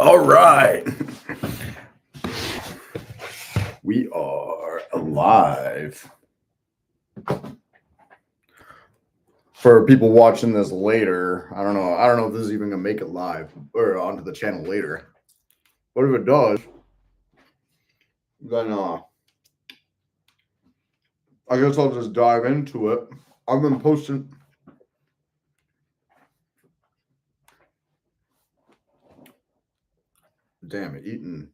All right. We are alive. For people watching this later, I don't know if this is even gonna make it live or onto the channel later. But if it does, then I guess I'll just dive into it. I've been posting. Damn it, eating.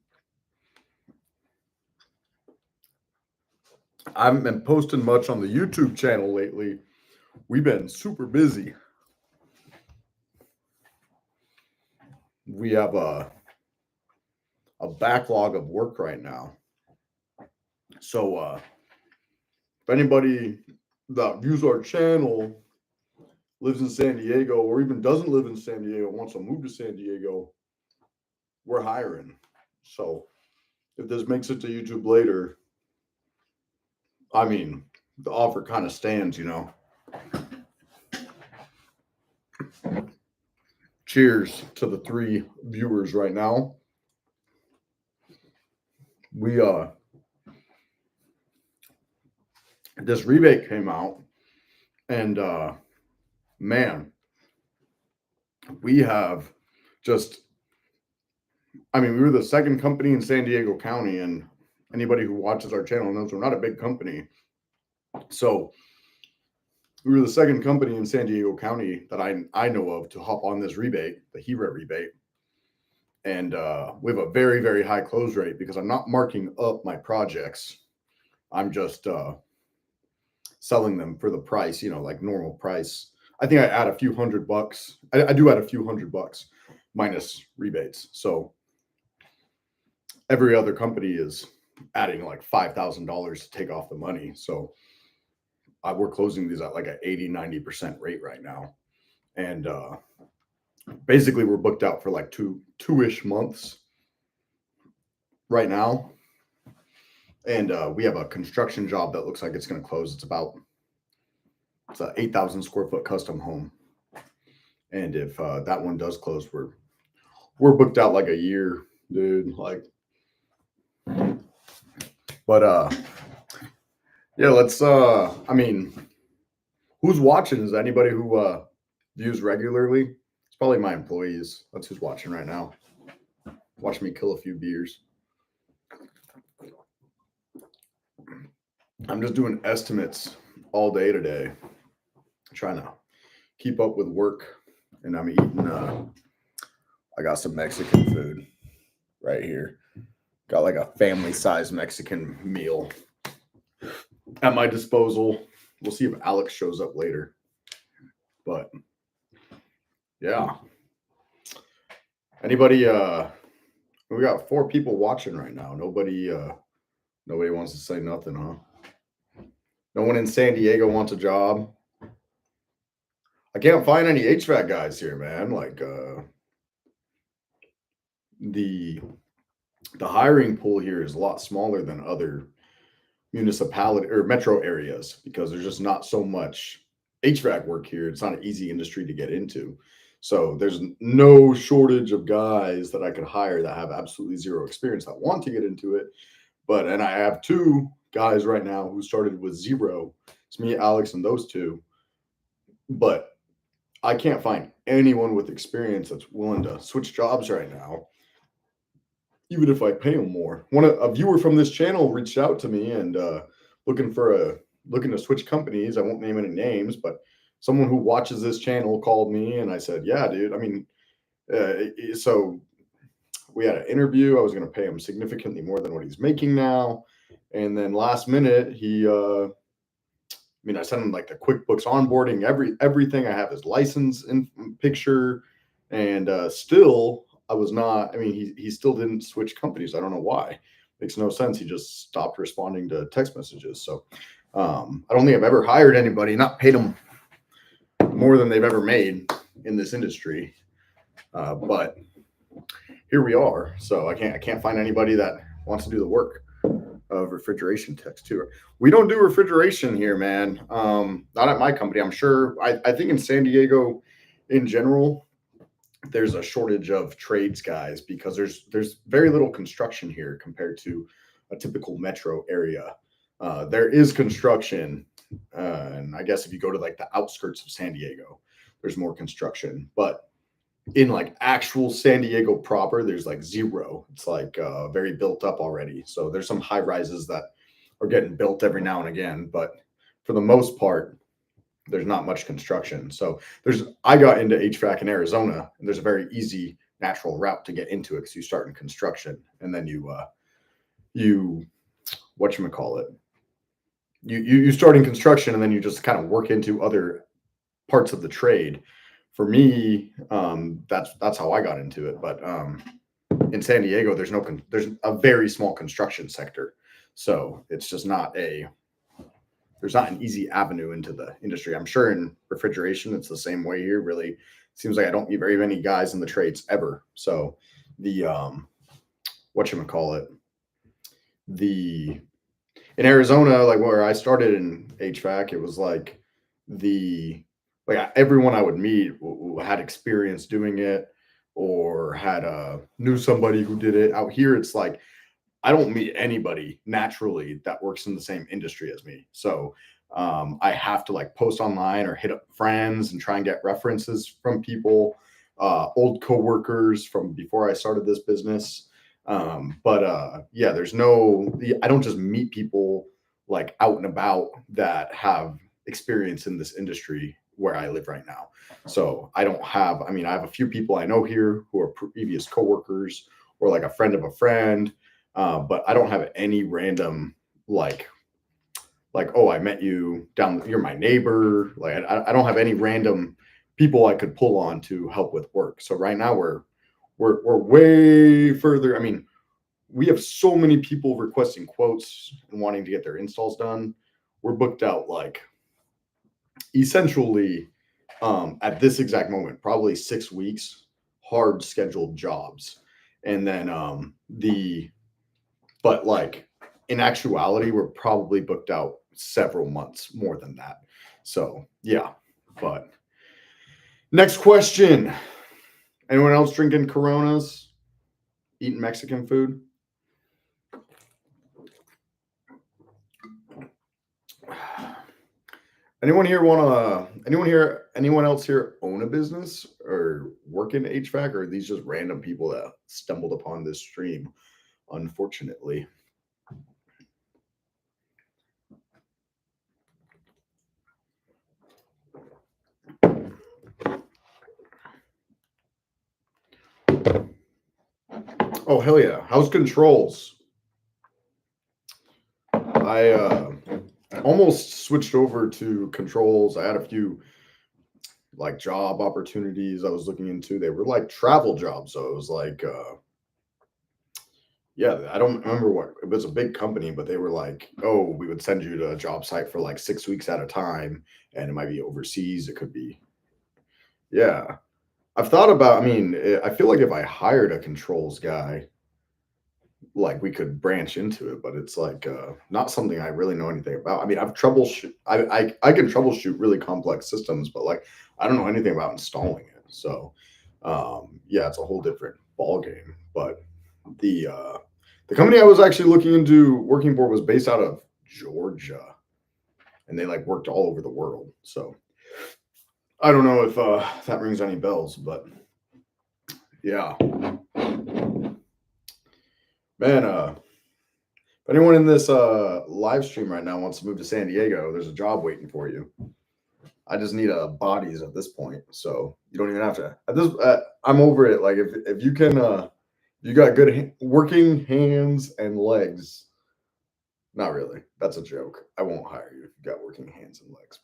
I haven't been posting much on the YouTube channel lately. We've been super busy. We have a backlog of work right now. So if anybody that views our channel lives in San Diego or even doesn't live in San Diego, wants to move to San Diego, we're hiring. So if this makes it to YouTube later, I mean, the offer kind of stands, you know. Cheers to the 3 viewers right now. We this rebate came out, and man, we have just, I mean, we were the second company in San Diego County, and anybody who watches our channel knows we're not a big company. So we were the second company in San Diego County that I know of to hop on this rebate, the HVAC rebate. And we have a very, very high close rate because I'm not marking up my projects. I'm just selling them for the price, you know, like normal price. I think I add a few $100. I do add a few $100 minus rebates. So every other company is adding like $5,000 to take off the money. So we're closing these at like an 80-90% rate right now. And basically we're booked out for like two-ish months right now. And we have a construction job that looks like it's going to close. It's an 8,000 square foot custom home. And if that one does close, we're booked out like a year, dude. Like, but yeah, let's I mean, who's watching? Is anybody who views regularly? It's probably my employees. That's who's watching right now. Watch me kill a few beers. I'm just doing estimates all day today, trying to keep up with work. And I'm eating I got some Mexican food right here. Got like a family-sized Mexican meal at my disposal. We'll see if Alex shows up later. But yeah. Anybody we got 4 people watching right now. Nobody wants to say nothing, huh? No one in San Diego wants a job. I can't find any HVAC guys here, man. Like the hiring pool here is a lot smaller than other municipality or metro areas because there's just not so much HVAC work here. It's not an easy industry to get into. So there's no shortage of guys that I could hire that have absolutely zero experience that want to get into it. And I have 2 guys right now who started with 0. It's me, Alex, and those 2. But I can't find anyone with experience that's willing to switch jobs right now, even if I pay them more. A viewer from this channel reached out to me and looking to switch companies. I won't name any names, but someone who watches this channel called me and I said, yeah, dude. I mean, so we had an interview. I was going to pay him significantly more than what he's making now. And then last minute, I sent him like the QuickBooks onboarding, everything. I have his license in picture, and still I was not. I mean, he still didn't switch companies. I don't know why. Makes no sense. He just stopped responding to text messages. So I don't think I've ever hired anybody, not paid them more than they've ever made in this industry. But here we are. So I can't find anybody that wants to do the work of refrigeration techs too. We don't do refrigeration here, man. Not at my company. I'm sure. I think in San Diego, in general, there's a shortage of trades guys because there's very little construction here compared to a typical metro area. There is construction, and I guess if you go to like the outskirts of San Diego, there's more construction. But in like actual San Diego proper, there's like zero. It's like very built up already. So there's some high rises that are getting built every now and again, but for the most part, there's not much construction. So I got into HVAC in Arizona, and there's a very easy natural route to get into it because you start in construction and then you whatchamacallit, you start in construction and then you just kind of work into other parts of the trade. For me, that's how I got into it. But in San Diego, there's a very small construction sector, so it's just not a there's not an easy avenue into the industry. I'm sure in refrigeration it's the same way here. Really, seems like I don't meet very many guys in the trades ever. So the whatchamacallit, the in Arizona, like where I started in HVAC, it was like the like everyone I would meet had experience doing it or had knew somebody who did it. Out here, it's like I don't meet anybody naturally that works in the same industry as me. So I have to like post online or hit up friends and try and get references from people, old coworkers from before I started this business. But yeah, I don't just meet people like out and about that have experience in this industry where I live right now. So I mean, I have a few people I know here who are previous coworkers or like a friend of a friend, but I don't have any random like oh, I met you down, you're my neighbor. Like I don't have any random people I could pull on to help with work. So right now we're way further. I mean, we have so many people requesting quotes and wanting to get their installs done. We're booked out like essentially at this exact moment, probably 6 weeks, hard scheduled jobs. And then but like in actuality, we're probably booked out several months more than that. So yeah, but next question. Anyone else drinking Coronas, eating Mexican food? Anyone else here own a business or work in HVAC, or are these just random people that stumbled upon this stream, unfortunately? Oh hell yeah. How's controls? I almost switched over to controls. I had a few like job opportunities I was looking into. They were like travel jobs. So it was like yeah, I don't remember what it was, a big company, but they were like, oh, we would send you to a job site for like 6 weeks at a time, and it might be overseas. It could be, yeah. I've thought about, I mean, I feel like if I hired a controls guy, like we could branch into it, but it's like not something I really know anything about. I mean, I can troubleshoot really complex systems, but like I don't know anything about installing it. So yeah, it's a whole different ball game. But the company I was actually looking into working for was based out of Georgia, and they like worked all over the world. So I don't know if that rings any bells, but yeah, man. If anyone in this live stream right now wants to move to San Diego, there's a job waiting for you. I just need bodies at this point, so you don't even have to. At this, I'm over it. Like if you can, you got good working hands and legs. Not really. That's a joke. I won't hire you if you got working hands and legs.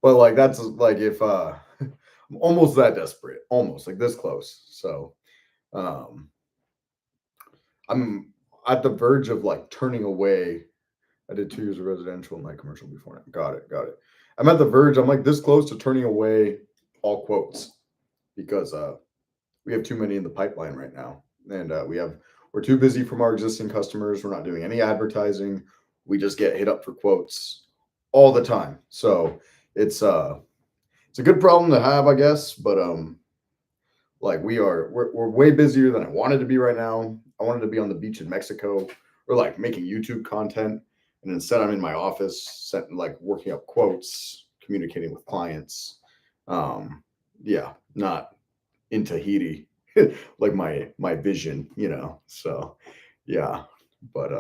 But like that's like if I'm almost that desperate, almost like this close. So um, I'm at the verge of like turning away. I did 2 years of residential and light commercial before. Got it. Got it. I'm at the verge. I'm like this close to turning away all quotes because we have too many in the pipeline right now, and we're too busy from our existing customers. We're not doing any advertising. We just get hit up for quotes all the time. So it's a good problem to have, I guess. But Like we're way busier than I wanted to be right now. I wanted to be on the beach in Mexico or like making YouTube content. And instead I'm in my office, like working up quotes, communicating with clients. Um, yeah, not in Tahiti, like my vision, you know. So yeah. But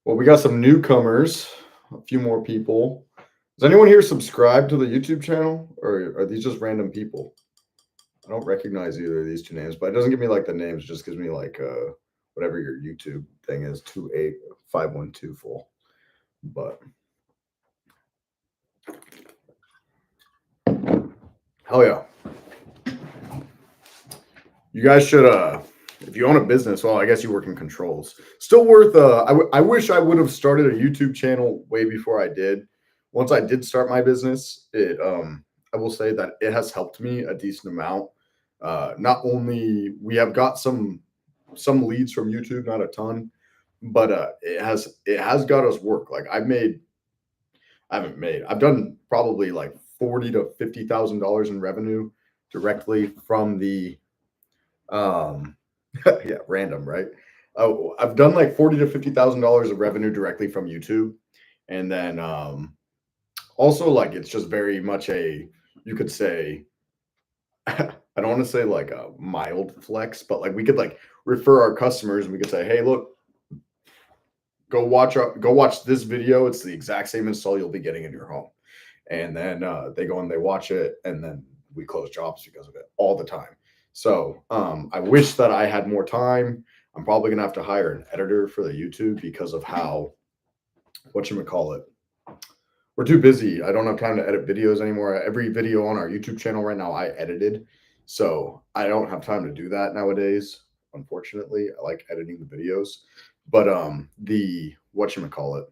well, we got some newcomers, a few more people. Does anyone here subscribe to the YouTube channel, or are these just random people? I don't recognize either of these two names, but it doesn't give me like the names. It just gives me like whatever your YouTube thing is, 28512 full. But hell yeah, you guys should if you own a business, well, I guess you work in controls. Still worth I wish I would have started a YouTube channel way before I did. Once I did start my business, it I will say that it has helped me a decent amount. Not only we have got some leads from YouTube, not a ton, but it has got us work. Like I've done probably like 40 to $50,000 in revenue directly from the um yeah, random, right? Oh, I've done like 40 to $50,000 of revenue directly from YouTube. And then also like it's just very much a, you could say, I don't want to say like a mild flex, but like we could like refer our customers and we could say, hey, look, go watch this video. It's the exact same install you'll be getting in your home. And then they go and they watch it, and then we close jobs because of it all the time. So I wish that I had more time. I'm probably gonna have to hire an editor for the YouTube because of how, what you call it, we're too busy. I don't have time to edit videos anymore. Every video on our YouTube channel right now I edited, so I don't have time to do that nowadays. Unfortunately, I like editing the videos, but the what you call it,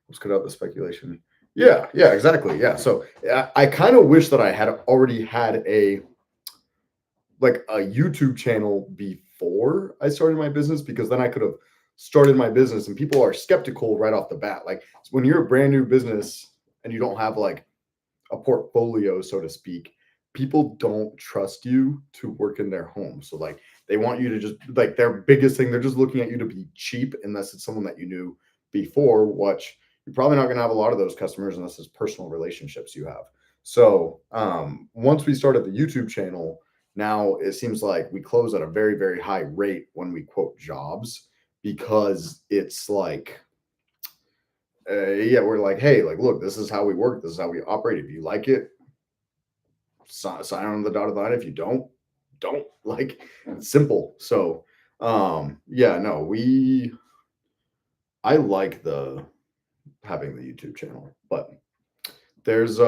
let's cut out the speculation. Yeah, yeah, exactly. Yeah. So I kind of wish that I had already had a like a YouTube channel before I started my business, because then I could have started my business, and people are skeptical right off the bat. Like when you're a brand new business and you don't have like a portfolio, so to speak, people don't trust you to work in their home. So like they want you to just like their biggest thing, they're just looking at you to be cheap unless it's someone that you knew before, which you're probably not going to have a lot of those customers unless it's personal relationships you have. So once we started the YouTube channel, now it seems like we close at a very, very high rate when we quote jobs, because it's like yeah, we're like, hey, like, look, this is how we work. This is how we operate. If you like it, sign on the dotted line. If you don't. Like, it's simple. So, yeah, no, I like the having the YouTube channel, but there's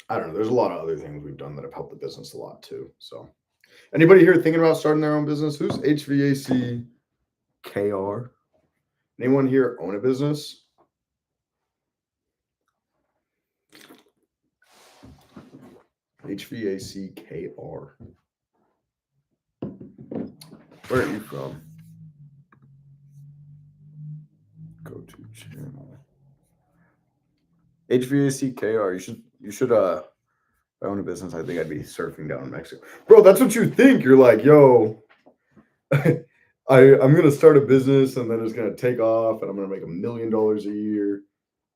I don't know, there's a lot of other things we've done that have helped the business a lot too. So, anybody here thinking about starting their own business? Who's HVAC KR? Anyone here own a business? HVAC KR. Where are you from? Go to channel. HVAC KR. You should if I own a business, I think I'd be surfing down in Mexico. Bro, that's what you think. You're like, yo, I'm gonna start a business and then it's gonna take off and I'm gonna make $1 million a year.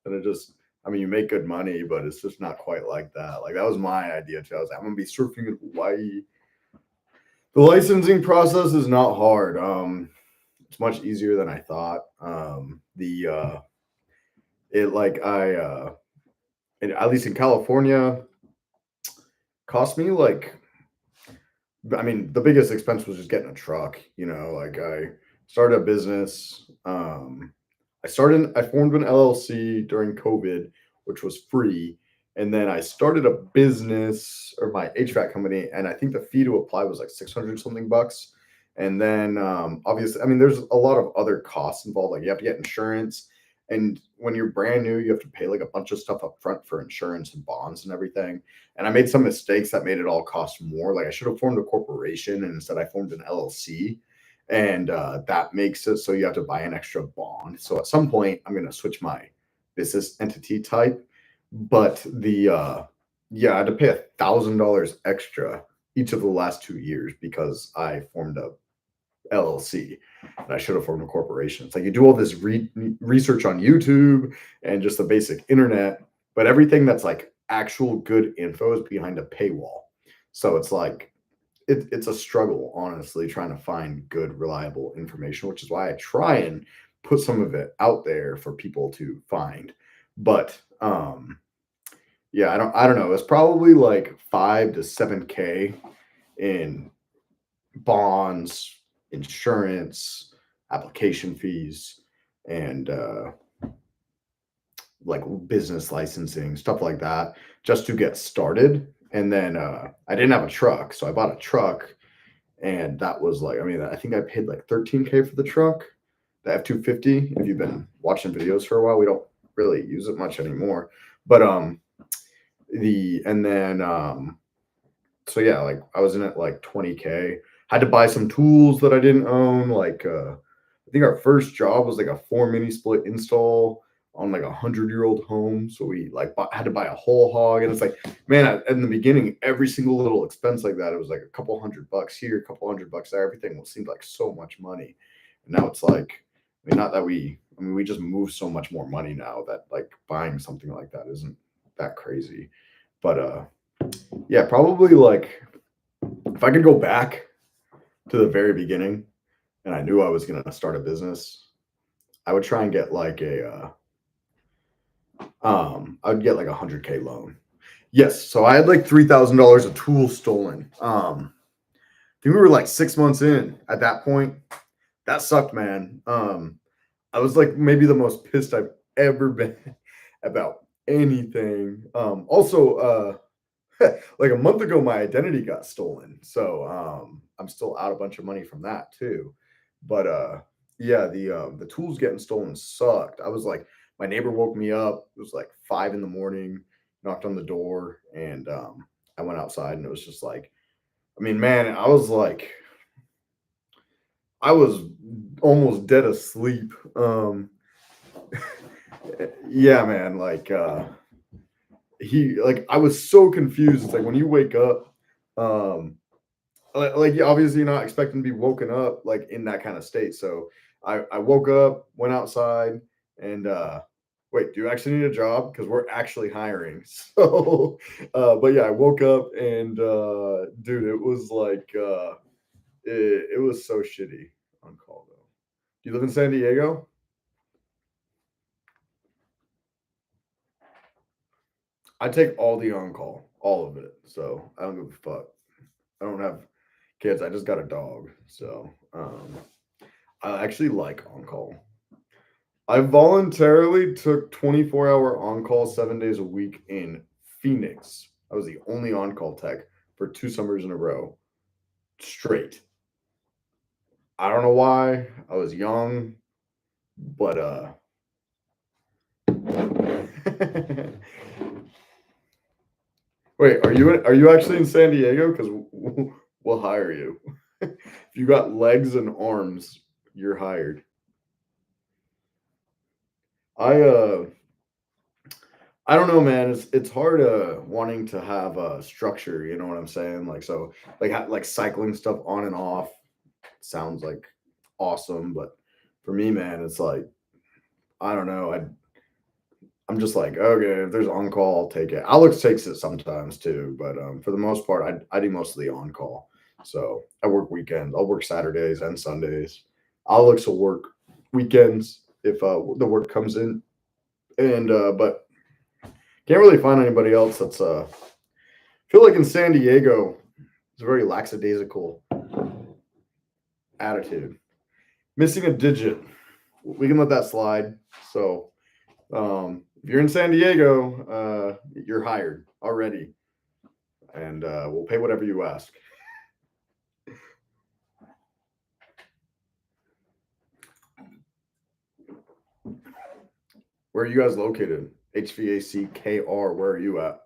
And it just, I mean, you make good money, but it's just not quite like that. Like that was my idea too. I was like, I'm gonna be surfing in Hawaii. The licensing process is not hard. It's much easier than I thought. The it like I at least in California, cost me like, I mean, the biggest expense was just getting a truck. You know, like I started a business. I formed an LLC during COVID, which was free. And then I started a business, or my HVAC company, and I think the fee to apply was like 600 something bucks. And then obviously, I mean, there's a lot of other costs involved. Like you have to get insurance. And when you're brand new, you have to pay like a bunch of stuff up front for insurance and bonds and everything. And I made some mistakes that made it all cost more. Like I should have formed a corporation, and instead I formed an LLC, and that makes it so you have to buy an extra bond. So at some point, I'm going to switch my business entity type, but the Yeah, I had to pay $1,000 extra each of the last 2 years because I formed a LLC, and I should have formed a corporation. It's like you do all this research on YouTube and just the basic internet, but everything that's like actual good info is behind a paywall. So it's like it's a struggle, honestly, trying to find good, reliable information, which is why I try and put some of it out there for people to find. But yeah, I don't know. It's probably like 5 to 7K in bonds, insurance, application fees, and like business licensing, stuff like that, just to get started. And then I didn't have a truck, so I bought a truck, and that was like, I mean, I think I paid like 13K for the truck, the F-250. If you've been watching videos for a while, we don't really use it much anymore. But and then so yeah, like I was in it like 20K. Had to buy some tools that I didn't own. Like I think our first job was like a 4 mini split install on like 100-year-old home. So we like had to buy a whole hog, and it's like, man, in the beginning, every single little expense like that, it was like a couple $100 here, a couple $100 there. Everything seemed like so much money, and now it's like, I mean, not that I mean, we just move so much more money now that like buying something like that isn't that crazy. But yeah, probably like if I could go back to the very beginning and I knew I was going to start a business, I would try and get like I would get like 100K loan. Yes, so I had like $3,000 of tools stolen. I think we were like 6 months in at that point. That sucked, man. I was like maybe the most pissed I've ever been about anything. Also, like a month ago, my identity got stolen, so I'm still out a bunch of money from that too. But yeah, the tools getting stolen sucked. I was like, my neighbor woke me up. It was like 5 in the morning. Knocked on the door, and I went outside, and it was just like, I mean, man, I was almost dead asleep. Yeah, man, like I was so confused. It's like when you wake up, um, like obviously you're not expecting to be woken up like in that kind of state. So I woke up, went outside, and wait, do you actually need a job? Because we're actually hiring. So but yeah, I woke up and dude, it was like it was so shitty on call though. Do you live in San Diego? I take all the on call, all of it. So I don't give a fuck. I don't have kids. I just got a dog. So I actually like on call. I voluntarily took 24-hour on call 7 days a week in Phoenix. I was the only on call tech for 2 summers in a row straight. I don't know why. I was young, but wait, are you actually in San Diego? Because we'll hire you. If you got legs and arms, you're hired. I I don't know, man. It's hard wanting to have a structure. You know what I'm saying? Like so, like cycling stuff on and off sounds like awesome, but for me, man, it's like I don't know. I'm just like, okay, if there's on call, I'll take it. Alex takes it sometimes too, but for the most part, I do most of the on call. So I work weekends. I'll work Saturdays and Sundays. Alex will work weekends if the work comes in, and but can't really find anybody else that's feel like in San Diego, it's a very lackadaisical attitude. Missing a digit. We can let that slide. So if you're in San Diego, you're hired already, and we'll pay whatever you ask. Where are you guys located? HVAC KR. Where are you at?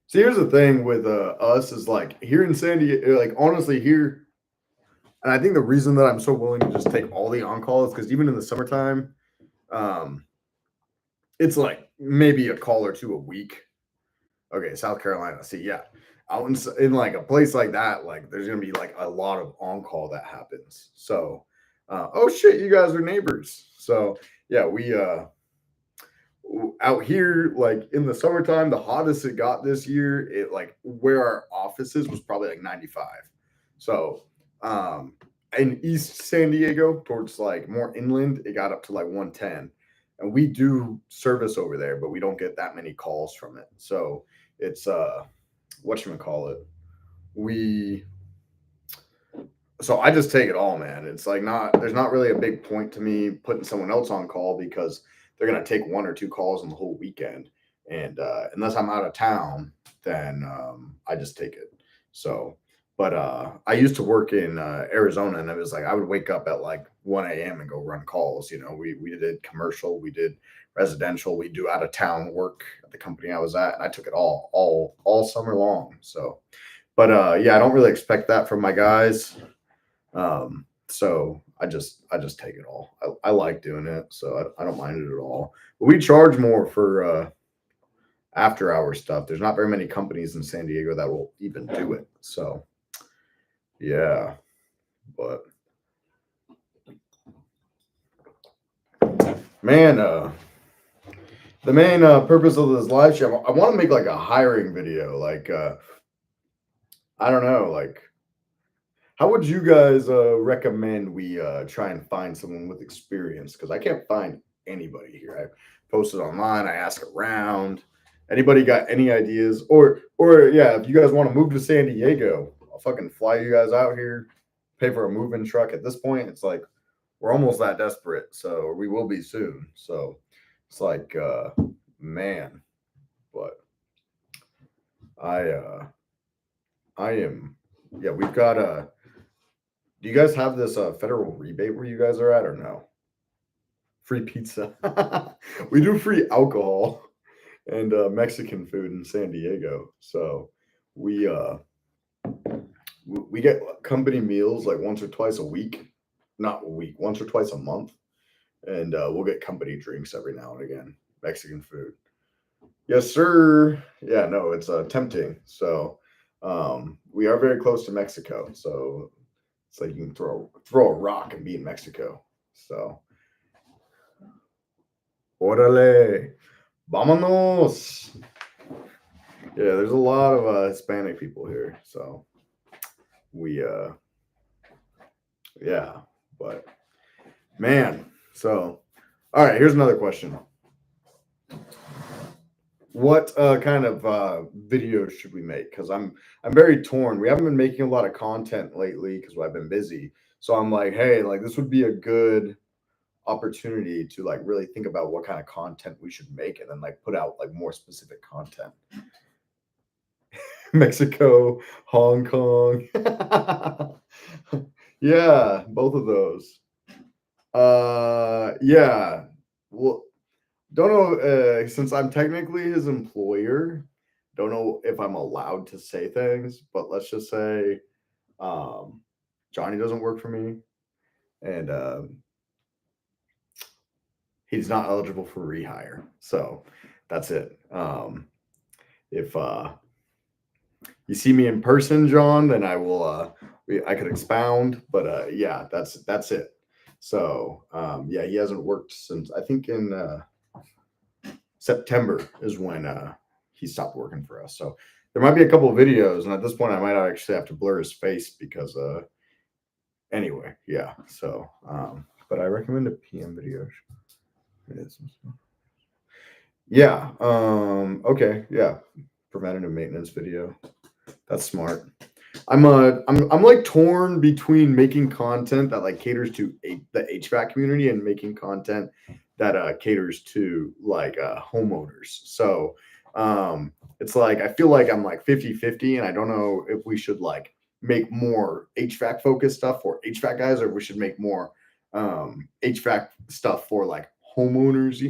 See, here's the thing with us is like here in San Diego, like honestly here, and I think the reason that I'm so willing to just take all the on call is because even in the summertime, um, it's like maybe a call or two a week. Okay, South Carolina. See, yeah, out in like a place like that, like there's gonna be like a lot of on call that happens. So, oh shit, you guys are neighbors. So yeah, we out here like in the summertime, the hottest it got this year, it like where our offices was probably like 95. So, in East San Diego, towards like more inland, it got up to like 110. And we do service over there, but we don't get that many calls from it. So it's whatchamacallit. We so I just take it all, man. It's like not there's not really a big point to me putting someone else on call because they're gonna take one or two calls in the whole weekend. And unless I'm out of town, then I just take it. So but I used to work in Arizona, and it was like I would wake up at like 1 a.m. and go run calls. You know, we did commercial, we did residential, we do out of town work at the company I was at, and I took it all summer long. So but yeah, I don't really expect that from my guys. So I just take it all. I like doing it, so I don't mind it at all. But we charge more for after hour stuff. There's not very many companies in San Diego that will even do it. So yeah, but man, the main purpose of this live stream, I want to make like a hiring video. Like I don't know, like how would you guys recommend we try and find someone with experience? Because I can't find anybody here. I posted online. I ask around. Anybody got any ideas? Or yeah, if you guys want to move to San Diego, I'll fucking fly you guys out here. Pay for a moving truck. At this point, it's like we're almost that desperate. So we will be soon. So it's like man, but I I am yeah. We've got a. Do you guys have this federal rebate where you guys are at or no? Free pizza. We do free alcohol and Mexican food in San Diego. So we we get company meals like once or twice a week, not a week, once or twice a month, and we'll get company drinks every now and again. Mexican food. Yes, sir. Yeah, no, it's tempting. So we are very close to Mexico. So it's like you can throw a rock and be in Mexico. So, órale, vámonos. Yeah, there's a lot of Hispanic people here. So we, yeah, but man. So, all right, here's another question. What kind of videos should we make? Because I'm very torn. We haven't been making a lot of content lately because I've been busy. So I'm like, hey, like this would be a good opportunity to like really think about what kind of content we should make and then like put out like more specific content. Mexico, Hong Kong. Yeah, both of those. Yeah. Well, don't know since I'm technically his employer, don't know if I'm allowed to say things, but let's just say um Johnny doesn't work for me and he's not eligible for rehire. So that's it. If you see me in person, John, then I will I could expound, but yeah, that's it. So yeah, he hasn't worked since I think in September is when he stopped working for us. So there might be a couple of videos, and at this point I might actually have to blur his face because anyway, yeah. So but I recommend a PM video. Yeah. Okay. Yeah. Preventative maintenance video. That's smart. I'm like torn between making content that like caters to the HVAC community and making content that caters to like homeowners. So it's like I feel like I'm like 50-50 and I don't know if we should like make more HVAC focused stuff for HVAC guys or if we should make more HVAC stuff for like homeowners.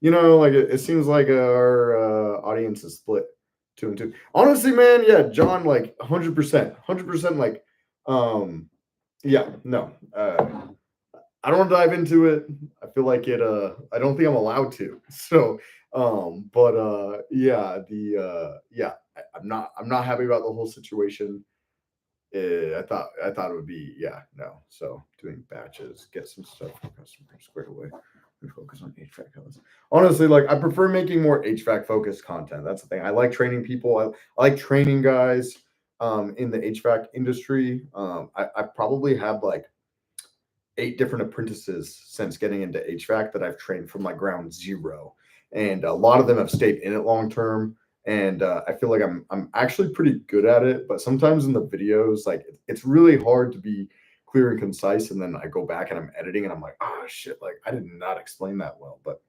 You know, like it seems like our audience is split two and two. Honestly, man, yeah, John, like 100%, like, yeah, no, I don't want to dive into it. I feel like it. I don't think I'm allowed to. So Yeah, I'm not happy about the whole situation. I thought it would be, yeah, no. So doing batches, get some stuff for customers squared away, and focus on HVAC codes. Honestly, like I prefer making more HVAC focused content. That's the thing. I like training people. I like training guys in the HVAC industry. I've probably had like 8 different apprentices since getting into HVAC that I've trained from like ground zero, and a lot of them have stayed in it long term. And I feel like I'm actually pretty good at it, but sometimes in the videos, like it's really hard to be clear and concise. And then I go back and I'm editing, and I'm like, oh shit, like I did not explain that well. But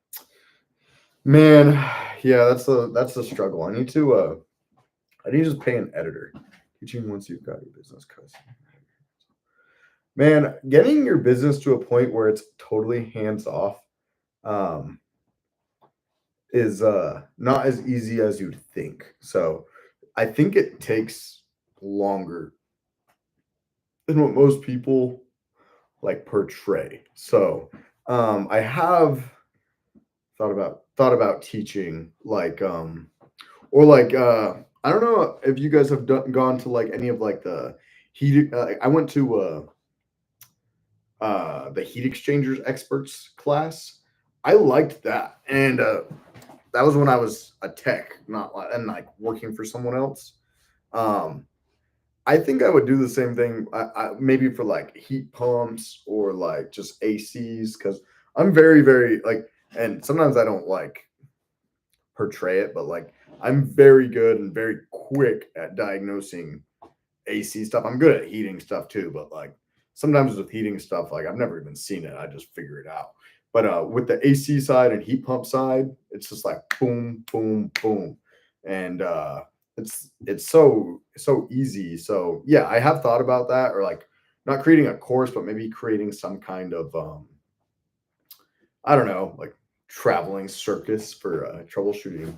man, yeah, that's a struggle. I need to just pay an editor. Teaching once you've got your business cuz man, getting your business to a point where it's totally hands off um, is not as easy as you'd think. So I think it takes longer than what most people like portray. So I have thought about teaching like or like I don't know if you guys have gone to like any of like the heat. I went to the heat exchangers experts class. I liked that, and that was when I was a tech, not like and like working for someone else. Um, I think I would do the same thing. Maybe for like heat pumps or like just ACs, because I'm very very like, and sometimes I don't like portray it, but like I'm very good and very quick at diagnosing AC stuff. I'm good at heating stuff too, but like sometimes with heating stuff, like I've never even seen it. I just figure it out. But with the AC side and heat pump side, it's just like boom, boom, boom. And it's so easy. So yeah, I have thought about that, or like not creating a course, but maybe creating some kind of I don't know, like traveling circus for troubleshooting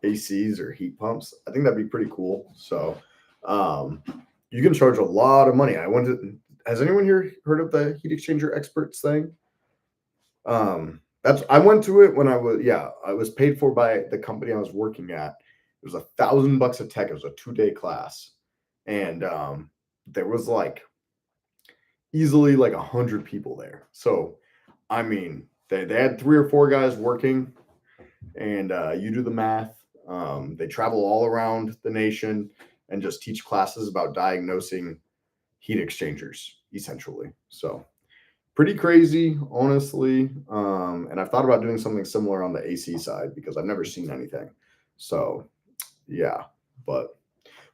ACs or heat pumps. I think that'd be pretty cool. So um, you can charge a lot of money. I went to. Has anyone here heard of the heat exchanger experts thing? That's I went to it when I was paid for by the company I was working at. It was $1,000 a tech. It was a 2 day class, and there was like easily like 100 people there. So I mean, they had 3 or 4 guys working, and you do the math. They travel all around the nation and just teach classes about diagnosing heat exchangers, essentially. So pretty crazy, honestly. And I've thought about doing something similar on the AC side because I've never seen anything. So yeah, but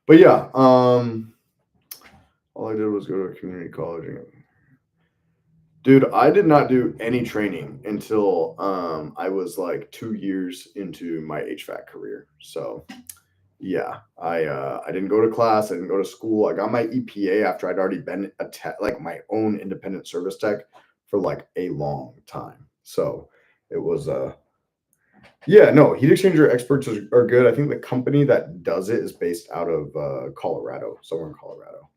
yeah. All I did was go to a community college. Dude, I did not do any training until I was like 2 years into my HVAC career. So yeah, I didn't go to class. I didn't go to school. I got my EPA after I'd already been a tech, like my own independent service tech for like a long time. So it was yeah, no, heat exchanger experts are good. I think the company that does it is based out of Colorado, somewhere in Colorado.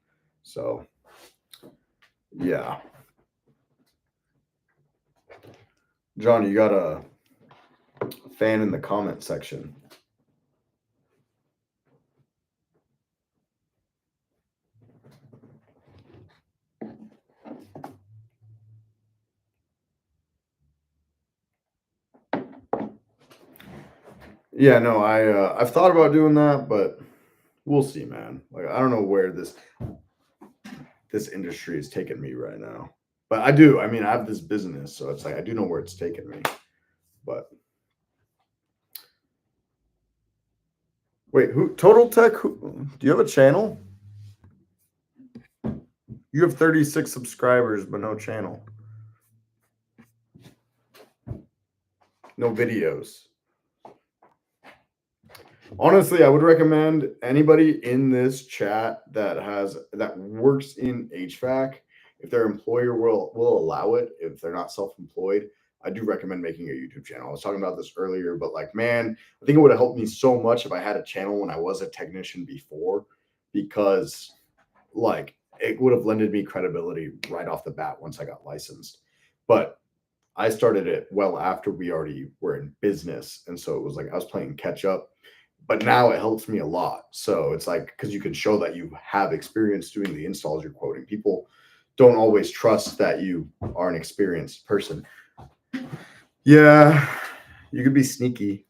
So yeah, John, you got a fan in the comment section. Yeah, no, I've thought about doing that, but we'll see, man. Like I don't know where this industry is taking me right now. But I do. I mean, I have this business, so it's like I do know where it's taking me. But wait, who Total Tech? Do you have a channel? You have 36 subscribers, but no channel, no videos. Honestly, I would recommend anybody in this chat that works in HVAC, if their employer will allow it, if they're not self-employed, I do recommend making a YouTube channel. I was talking about this earlier, but like, man, I think it would have helped me so much if I had a channel when I was a technician before, because like it would have lended me credibility right off the bat once I got licensed. But I started it well after we already were in business, and so it was like I was playing catch up. But now it helps me a lot. So it's like because you can show that you have experience doing the installs you're quoting. People don't always trust that you are an experienced person. Yeah, you could be sneaky.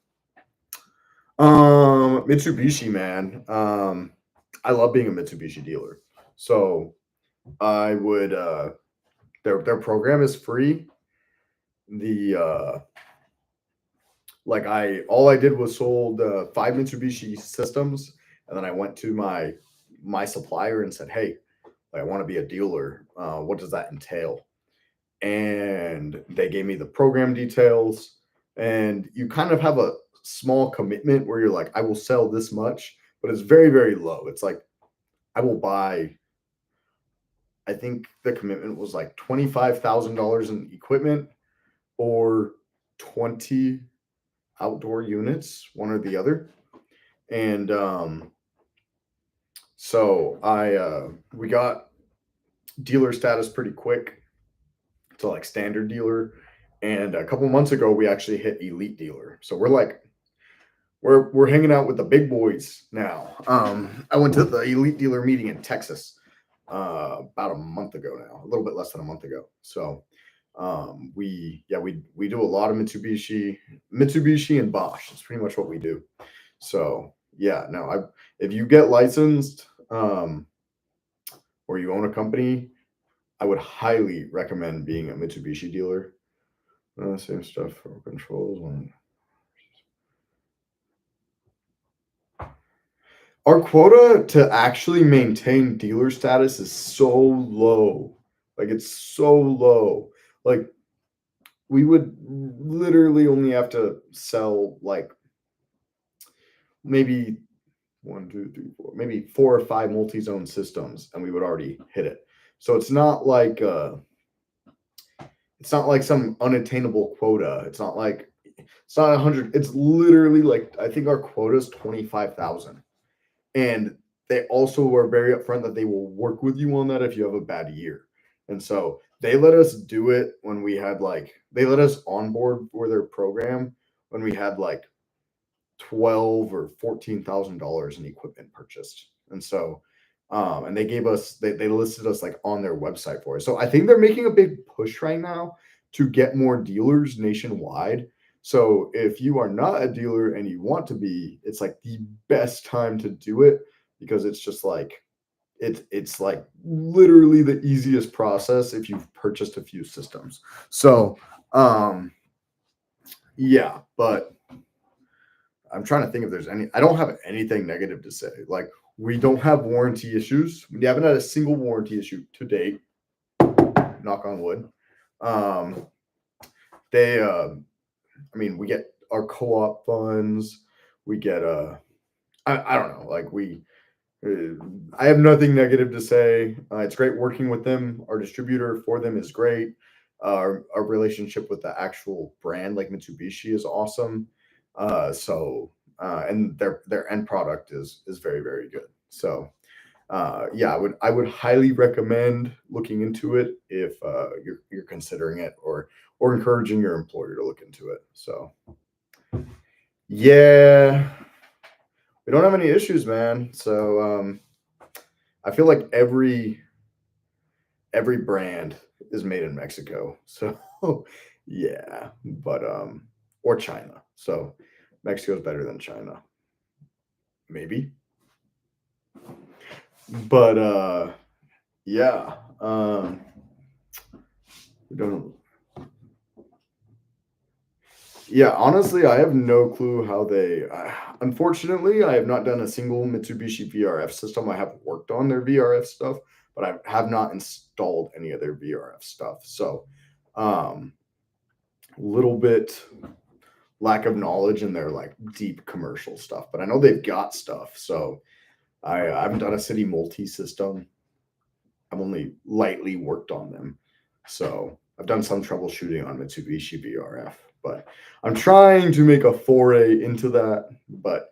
Mitsubishi, man. I love being a Mitsubishi dealer. So I would their program is free. The like I all I did was sold five Mitsubishi systems, and then I went to my supplier and said, "Hey, I want to be a dealer. What does that entail?" And they gave me the program details, and you kind of have a small commitment where you're like, "I will sell this much," but it's very very low. It's like I will buy. I think the commitment was like $25,000 in equipment or 20 outdoor units, one or the other. And so I we got dealer status pretty quick to like standard dealer. And a couple months ago, we actually hit elite dealer. So we're like we're hanging out with the big boys now. I went to the elite dealer meeting in Texas about a month ago now, a little bit less than a month ago. So we do a lot of Mitsubishi and Bosch. It's pretty much what we do. So yeah, no, I if you get licensed or you own a company, I would highly recommend being a Mitsubishi dealer. Same stuff for controls. Our quota to actually maintain dealer status is so low. Like it's so low. Like we would literally only have to sell like maybe one, two, three, four, maybe four or five multi-zone systems, and we would already hit it. So it's not like some unattainable quota. It's not 100. It's literally like I think our quota is 25,000, and they also are very upfront that they will work with you on that if you have a bad year. And so they let us do it when we had like they let us onboard for their program when we had like 12 or $14,000 in equipment purchased. And so and they listed us like on their website for it. So I think they're making a big push right now to get more dealers nationwide. So if you are not a dealer and you want to be, it's like the best time to do it because it's just like it's like literally the easiest process if you've purchased a few systems. So yeah, but I'm trying to think if there's any. I don't have anything negative to say. Like we don't have warranty issues. We haven't had a single warranty issue to date. Knock on wood. Um, they, I mean, we get our co-op funds. We get I don't know. Like I have nothing negative to say. It's great working with them. Our distributor for them is great. Our relationship with the actual brand, like Mitsubishi, is awesome. And their end product is very very good. So yeah, I would highly recommend looking into it if you're considering it or encouraging your employer to look into it. So yeah, we don't have any issues, man. So I feel like every brand is made in Mexico. So yeah, but or China. So Mexico's better than China. Maybe. But yeah. We don't Yeah, honestly, I have no clue how they. Unfortunately, I have not done a single Mitsubishi VRF system. I have worked on their VRF stuff, but I have not installed any of their VRF stuff. So, um, little bit lack of knowledge in their like deep commercial stuff. But I know they've got stuff. So I haven't done a city multi system. I've only lightly worked on them. So I've done some troubleshooting on Mitsubishi VRF, but I'm trying to make a foray into that. But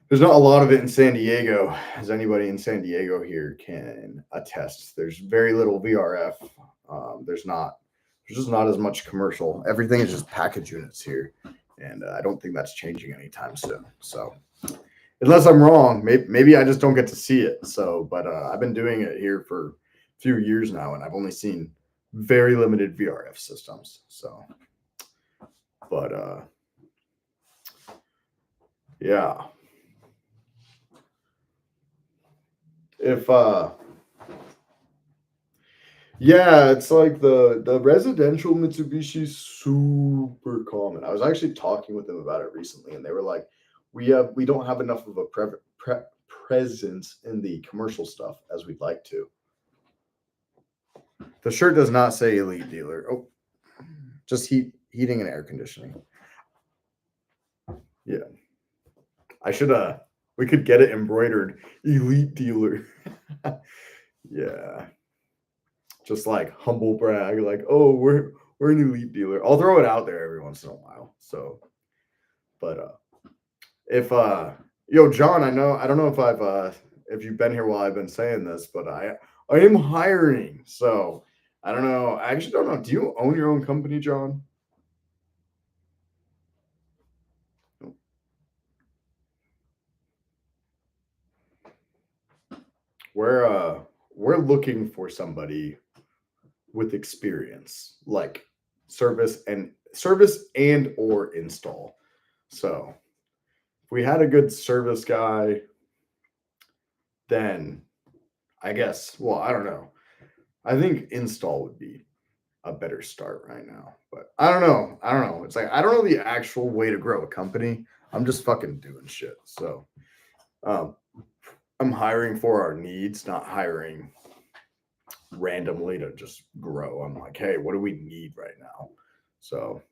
there's not a lot of it in San Diego, as anybody in San Diego here can attest. There's very little VRF. There's not There's just not as much commercial. Everything is just package units here, and I don't think that's changing anytime soon. So unless I'm wrong, maybe I just don't get to see it. So, but I've been doing it here for a few years now, and I've only seen very limited VRF systems. So, but yeah, if yeah, it's like the residential Mitsubishi is super common. I was actually talking with them about it recently, and they were like, we don't have enough of a presence in the commercial stuff as we'd like to. The shirt does not say elite dealer. Oh, just heating and air conditioning. Yeah, I should we could get it embroidered elite dealer. Yeah, just like humble brag, like, oh, we're an elite dealer. I'll throw it out there every once in a while. So, but if yo John, I don't know if you've been here while I've been saying this, but I am hiring. So I don't know. I actually don't know. Do you own your own company, John? We're we're looking for somebody with experience, like service and or install. So if we had a good service guy, then I guess, well, I don't know. I think install would be a better start right now. But I don't know. I don't know. It's like I don't know the actual way to grow a company. I'm just fucking doing shit. So um, I'm hiring for our needs, not hiring randomly to just grow. I'm like, hey, what do we need right now? So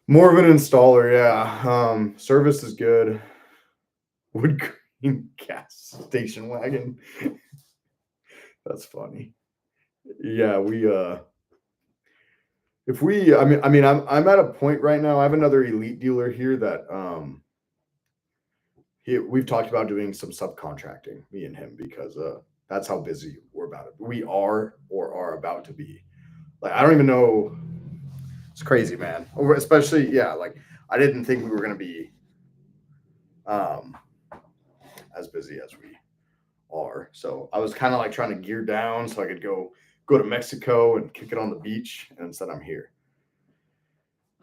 more of an installer, yeah. Service is good. Wood green gas station wagon. That's funny. Yeah, we if we I'm at a point right now. I have another elite dealer here that we've talked about doing some subcontracting, me and him, because that's how busy we're about it. We are or are about to be. Like I don't even know. It's crazy, man. Especially, yeah, like I didn't think we were gonna be um as busy as we are. So I was kind of like trying to gear down so I could go to Mexico and kick it on the beach, and instead I'm here.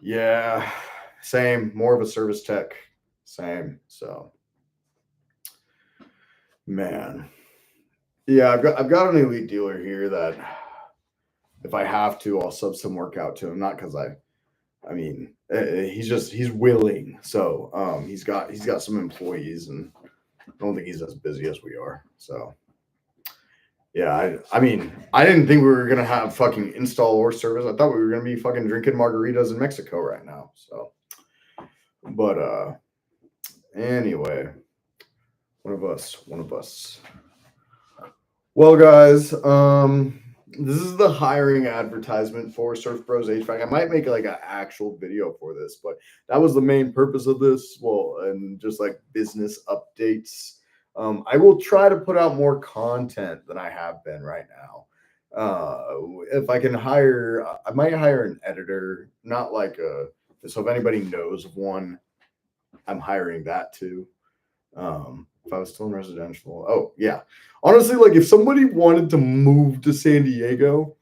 Yeah, same. More of a service tech. Same. So, man, yeah, I've got an elite dealer here that if I have to, I'll sub some work out to him. Not because I mean, he's willing. So, he's got some employees, and I don't think he's as busy as we are. So, yeah, I mean, I didn't think we were gonna have fucking install or service. I thought we were gonna be fucking drinking margaritas in Mexico right now. So, but anyway, one of us. Well, guys, this is the hiring advertisement for Surf Bros HVAC. I might make like an actual video for this, but that was the main purpose of this. Well, and just like business updates. I will try to put out more content than I have been right now. If I can hire, I might hire an editor, not like a. So if anybody knows of one, I'm hiring that too. If I was still in residential, oh yeah. Honestly, like if somebody wanted to move to San Diego,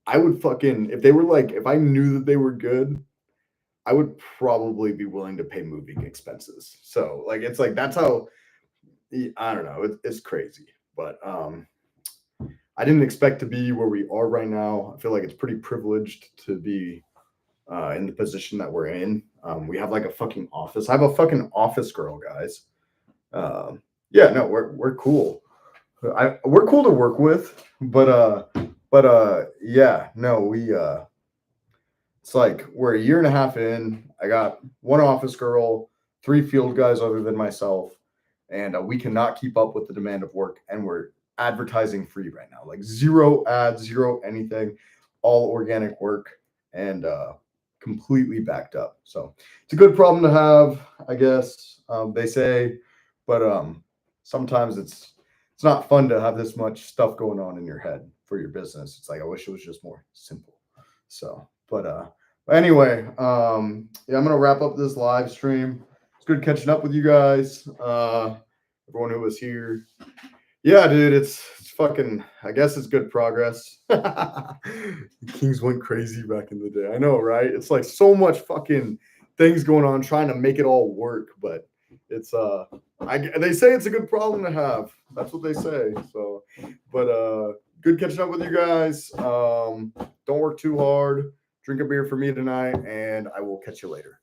I would fucking if they were like if I knew that they were good, I would probably be willing to pay moving expenses. So like it's like that's how I don't know. It's crazy, but I didn't expect to be where we are right now. I feel like it's pretty privileged to be in the position that we're in. We have like a fucking office. I have a fucking office girl, guys. Yeah, no, we're cool. We're cool to work with, but yeah, no, we it's like we're a year and a half in. I got one office girl, three field guys other than myself, and we cannot keep up with the demand of work, and we're advertising free right now, like zero ads, zero anything, all organic work, and completely backed up. So it's a good problem to have, I guess. They say, but sometimes it's not fun to have this much stuff going on in your head. for your business. It's like I wish it was just more simple. So, but anyway, yeah, I'm gonna wrap up this live stream. It's good catching up with you guys. Everyone who was here. Yeah, dude, it's fucking. I guess it's good progress. Kings went crazy back in the day. I know, right? It's like so much fucking things going on trying to make it all work, but it's they say it's a good problem to have. That's what they say. So, but good catching up with you guys. Don't work too hard. Drink a beer for me tonight, and I will catch you later.